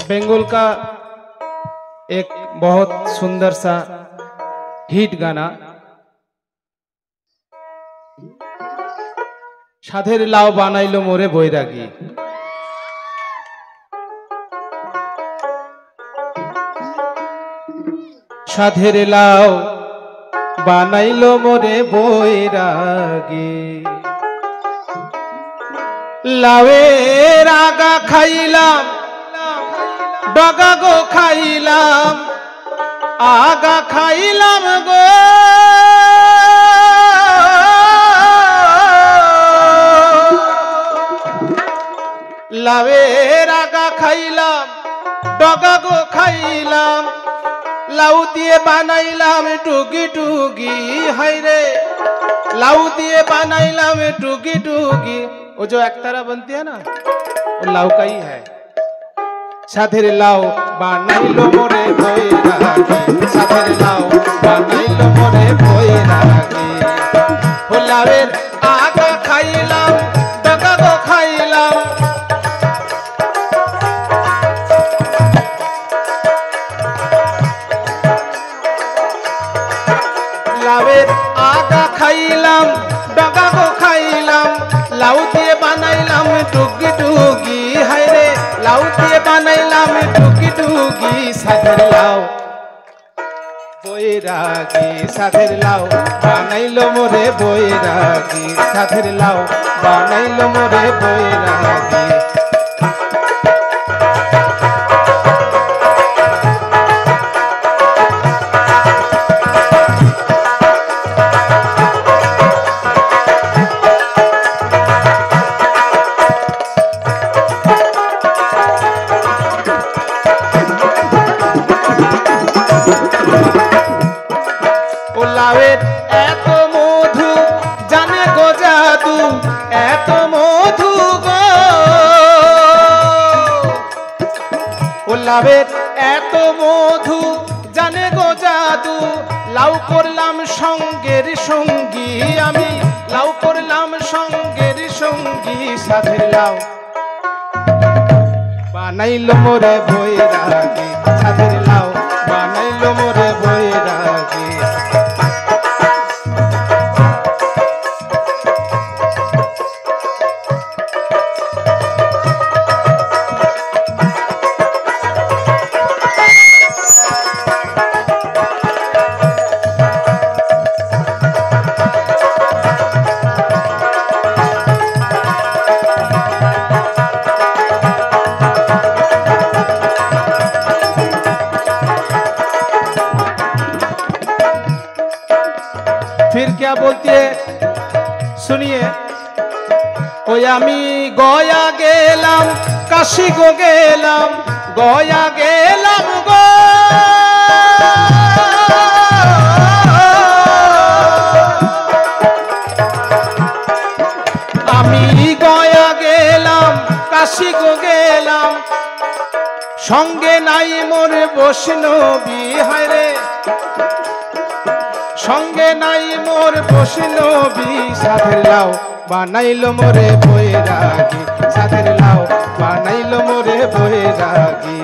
बंगाल का एक बहुत सुंदर सा हिट गाना साधेर लाउ बानाइलो मोरे बैरागी। साधेर लाउ बानाइलो मोरे बैरागी, लाउएर आगा खाइलाम डगा गो खाइलाम आगा खाइलाम गो, लाउएर आगा खाइलाम डगा गो खाइलाम, लाउ दिए बानाइलाम टुगी टुगी। हाय रे लाउ दिए बानाइलाम टुगी टुगी। वो जो एकतारा बनती है ना वो लाउ का ही है। साधेर लाउ बानाइलो मोरे बैरागी, साधेर लाउ बानाइलो मोरे बैरागी। ओ लाउएर आगा खाइलाम डगा गो खाइलाम, लाउएर आगा खाइलाम डगा गो खाइलाम, लाउ दिए बानाइलाम टुगी टुगी। हाय रे लाउ दिए बानाइलाम टुगी टुगी। साधेर लाउ बैरागी, साधेर लाउ बानाइलो मोरे बैरागी, साधेर लाउ बानाइलो मोरे बैरागी। लाउएर एत मधु जाने गो जादू, एत मधु गो। ओ लाउएर एत मधु जाने गो जादू, लाउ करलाम संगेर संगी आमी, लाउ करलाम संगेर संगी। साधेर लाउ बानाइलो मोरे बैरागी, साधेर लाउ बानाइलो मोरे बैरागी। फिर क्या बोलती है सुनिए। ओई आमी गया गेलाम काशी गो गेलाम, गया गेलाम गो। आमी गया गेलाम काशी गो गेलाम, संगे नाई मोर बैष्णबी। हाय रे संगे नाई मोर बैष्णबी। साधेर लाउ बानाइलो मोरे बैरागी, साधेर लाउ बानाइलो मोरे बैरागी।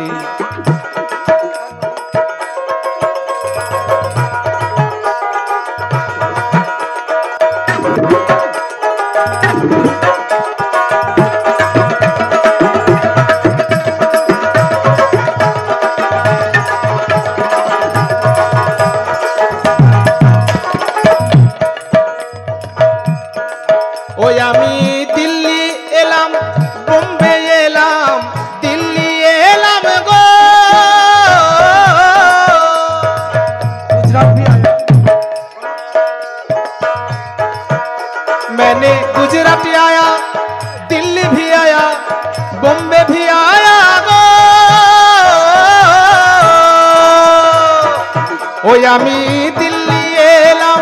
ओई आमी दिल्ली एलाम बम्बे एलाम दिल्ली एलाम गो। गुजरात भी आया, मैंने गुजरात आया दिल्ली भी आया बम्बे भी आया गो। ओई आमी दिल्ली एलाम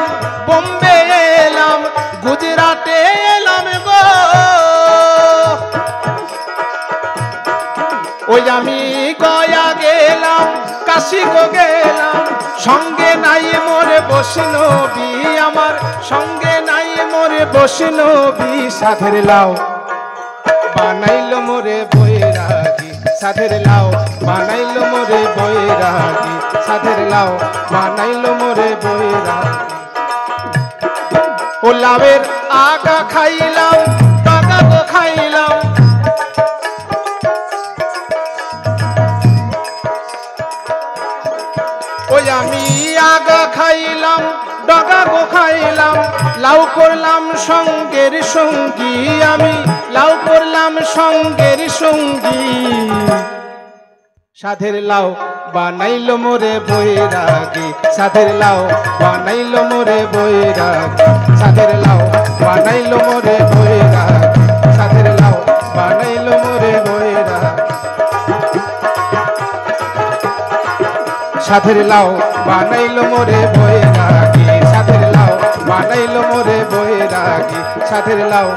बम्बे एलाम गुजराते एलाम गो। ओई आमी गया गेलाम काशी गो गेलाम, संगे नाई मोरे बैष्णबी आमार, संगे नाई मोरे बैष्णबी। साधेर लाउ बानाइलो मोरे बैरागी, সাথের লাউ বানাইলো মোরে বৈরাগী সাথের লাউ বানাইলো মোরে বৈরাগী ও লাউয়ের আগা খাইলাম ডগা গো খাইলাম ওই আমি আগা খাইলাম ডগা গো খাইলাম লাউ করলাম সঙ্গের সঙ্গী আমি লাউ করলাম সঙ্গের সঙ্গী সাধের লাউ বানাইলো মোরে বৈরাগী সাধের লাউ বানাইলো মোরে বৈরাগী সাধের লাউ বানাইলো মোরে বৈরাগী সাধের লাউ বানাইলো মোরে বৈরাগী সাধের লাউ বানাইলো মোরে বৈরাগী সাধের লাউ বানাইলো মোরে বৈরাগী সাধের লাউ